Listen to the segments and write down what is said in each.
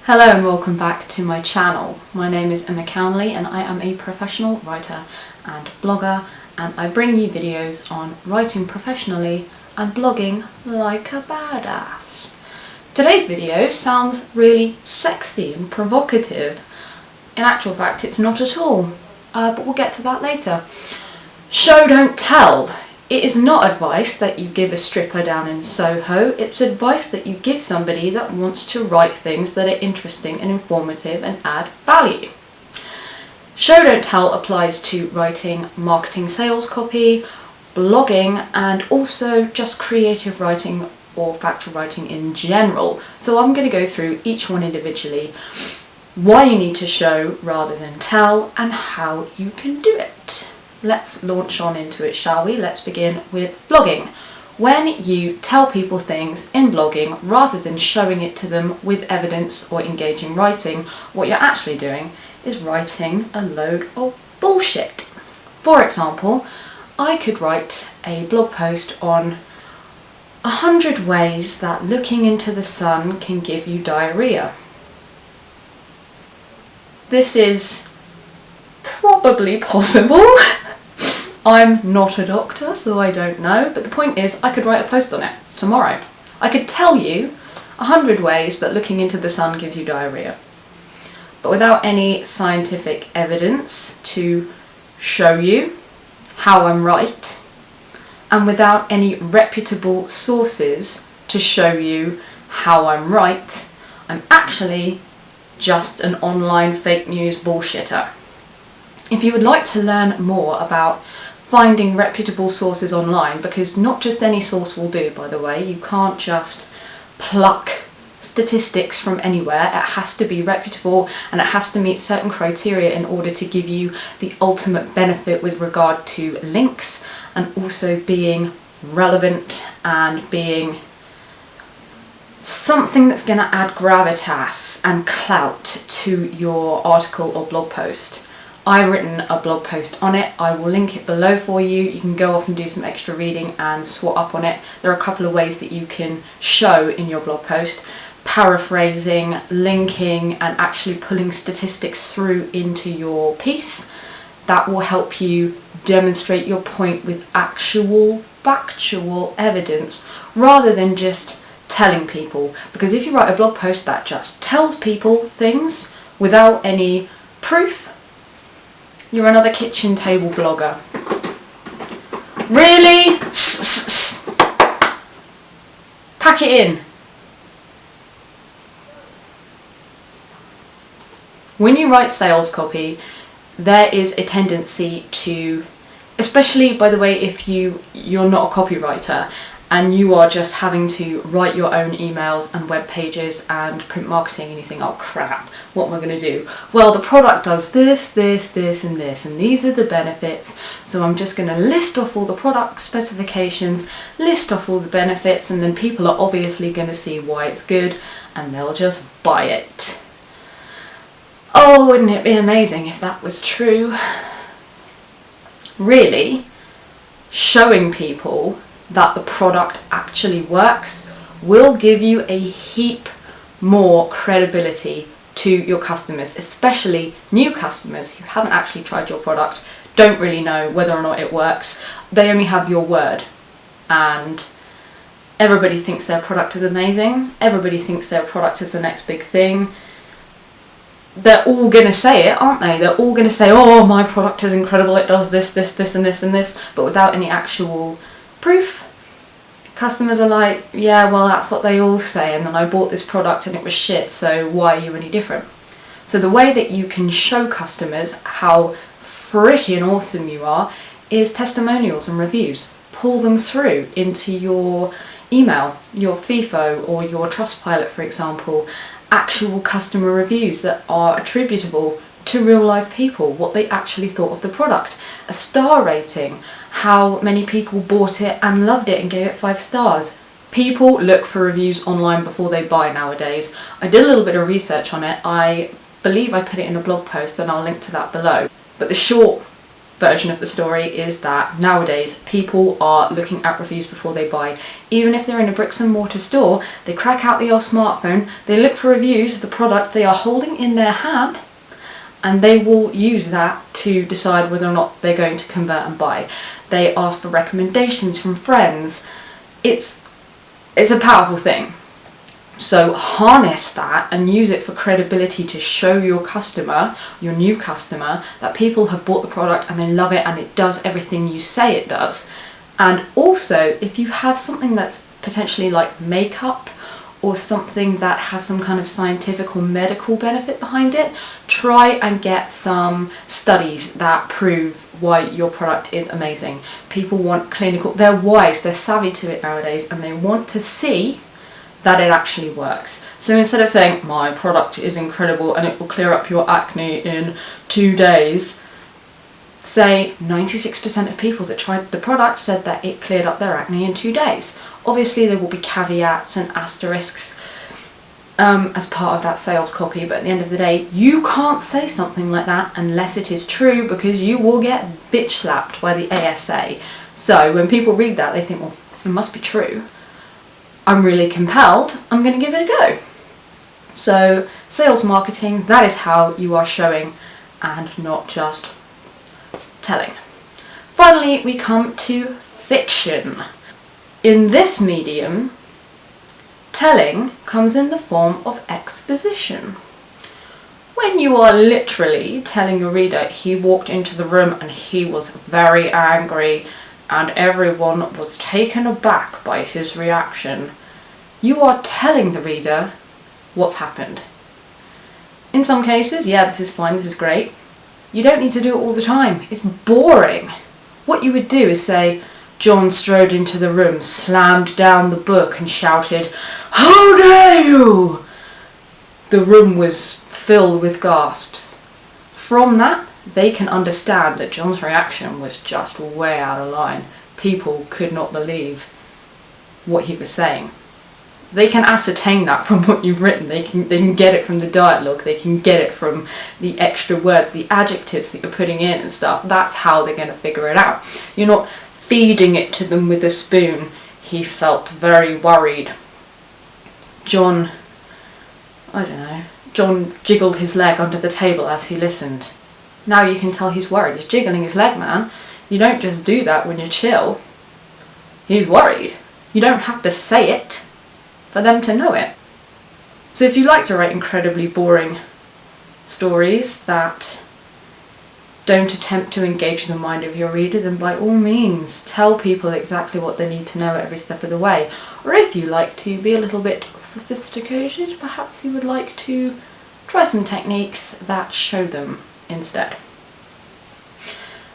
Hello and welcome back to my channel. My name is Emma Cownley and I am a professional writer and blogger, and I bring you videos on writing professionally and blogging like a badass. Today's video sounds really sexy and provocative. In actual fact it's not at all, but we'll get to that later. Show don't tell. It is not advice that you give a stripper down in Soho, it's advice that you give somebody that wants to write things that are interesting and informative and add value. Show don't tell applies to writing marketing sales copy, blogging, and also just creative writing or factual writing in general. So I'm going to go through each one individually, why you need to show rather than tell, and how you can do it. Let's launch on into it, shall we? Let's begin with blogging. When you tell people things in blogging rather than showing it to them with evidence or engaging writing, what you're actually doing is writing a load of bullshit. For example, I could write a blog post on 100 ways that looking into the sun can give you diarrhea. This is probably possible. I'm not a doctor, so I don't know, but the point is I could write a post on it tomorrow. I could tell you 100 ways that looking into the sun gives you diarrhea, but without any scientific evidence to show you how I'm right, and without any reputable sources to show you how I'm right, I'm actually just an online fake news bullshitter. If you would like to learn more about finding reputable sources online, because not just any source will do, by the way, you can't just pluck statistics from anywhere, it has to be reputable and it has to meet certain criteria in order to give you the ultimate benefit with regard to links and also being relevant and being something that's going to add gravitas and clout to your article or blog post. I've written a blog post on it, I will link it below for you. You can go off and do some extra reading and swat up on it. There are a couple of ways that you can show in your blog post: paraphrasing, linking, and actually pulling statistics through into your piece. That will help you demonstrate your point with actual factual evidence rather than just telling people. Because if you write a blog post that just tells people things without any proof, you're another kitchen table blogger. Really? Pack it in. When you write sales copy, there is a tendency to, especially by the way, if you're not a copywriter and you are just having to write your own emails and web pages and print marketing, and you think, oh crap, what am I going to do? Well, the product does this, this, this and this, and these are the benefits, so I'm just going to list off all the product specifications, list off all the benefits, and then people are obviously going to see why it's good and they'll just buy it. Oh, wouldn't it be amazing if that was true? Really, showing people that the product actually works will give you a heap more credibility to your customers, especially new customers who haven't actually tried your product, don't really know whether or not it works. They only have your word, and everybody thinks their product is amazing, everybody thinks their product is the next big thing. They're all going to say it, aren't they? They're all going to say, oh, my product is incredible, it does this, this, this and this and this, but without any actual proof. Customers are like, yeah, well, that's what they all say, and then I bought this product and it was shit, so why are you any different? So the way that you can show customers how freaking awesome you are is testimonials and reviews. Pull them through into your email, your FIFO or your Trustpilot, for example, actual customer reviews that are attributable to real life people, what they actually thought of the product, a star rating, how many people bought it and loved it and gave it 5 stars. People look for reviews online before they buy nowadays. I did a little bit of research on it. I believe I put it in a blog post and I'll link to that below. But the short version of the story is that nowadays people are looking at reviews before they buy. Even if they're in a bricks and mortar store, they crack out the old smartphone, they look for reviews of the product they are holding in their hand, and they will use that to decide whether or not they're going to convert and buy. They ask for recommendations from friends. It's a powerful thing. So harness that and use it for credibility to show your customer, your new customer, that people have bought the product and they love it and it does everything you say it does. And also, if you have something that's potentially like makeup or something that has some kind of scientific or medical benefit behind it, try and get some studies that prove why your product is amazing. People want clinical, they're wise, they're savvy to it nowadays, and they want to see that it actually works. So instead of saying, my product is incredible and it will clear up your acne in 2 days, say 96% of people that tried the product said that it cleared up their acne in 2 days. Obviously there will be caveats and asterisks as part of that sales copy, but at the end of the day, you can't say something like that unless it is true, because you will get bitch slapped by the ASA. So when people read that, they think, well, it must be true. I'm really compelled, I'm going to give it a go. So sales marketing, that is how you are showing and not just telling. Finally, we come to fiction. In this medium, telling comes in the form of exposition. When you are literally telling your reader, he walked into the room and he was very angry and everyone was taken aback by his reaction, you are telling the reader what's happened. In some cases, yeah, this is fine, this is great. You don't need to do it all the time. It's boring. What you would do is say, John strode into the room, slammed down the book and shouted, "How dare you!" The room was filled with gasps. From that, they can understand that John's reaction was just way out of line. People could not believe what he was saying. They can ascertain that from what you've written. They can get it from the dialogue, they can get it from the extra words, the adjectives that you're putting in and stuff. That's how they're going to figure it out. You're not feeding it to them with a spoon. He felt very worried. John jiggled his leg under the table as he listened. Now you can tell he's worried. He's jiggling his leg, man. You don't just do that when you're chill. He's worried. You don't have to say it for them to know it. So if you like to write incredibly boring stories that don't attempt to engage the mind of your reader, then by all means tell people exactly what they need to know at every step of the way. Or if you like to be a little bit sophisticated, perhaps you would like to try some techniques that show them instead.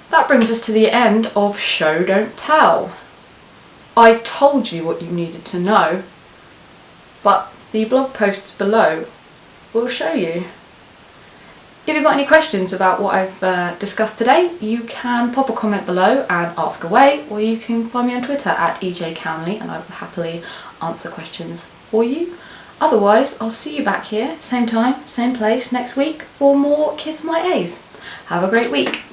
That brings us to the end of Show Don't Tell. I told you what you needed to know, but the blog posts below will show you. If you've got any questions about what I've discussed today, you can pop a comment below and ask away, or you can find me on Twitter at @EJCownley and I will happily answer questions for you. Otherwise, I'll see you back here, same time, same place next week for more Kiss My A's. Have a great week.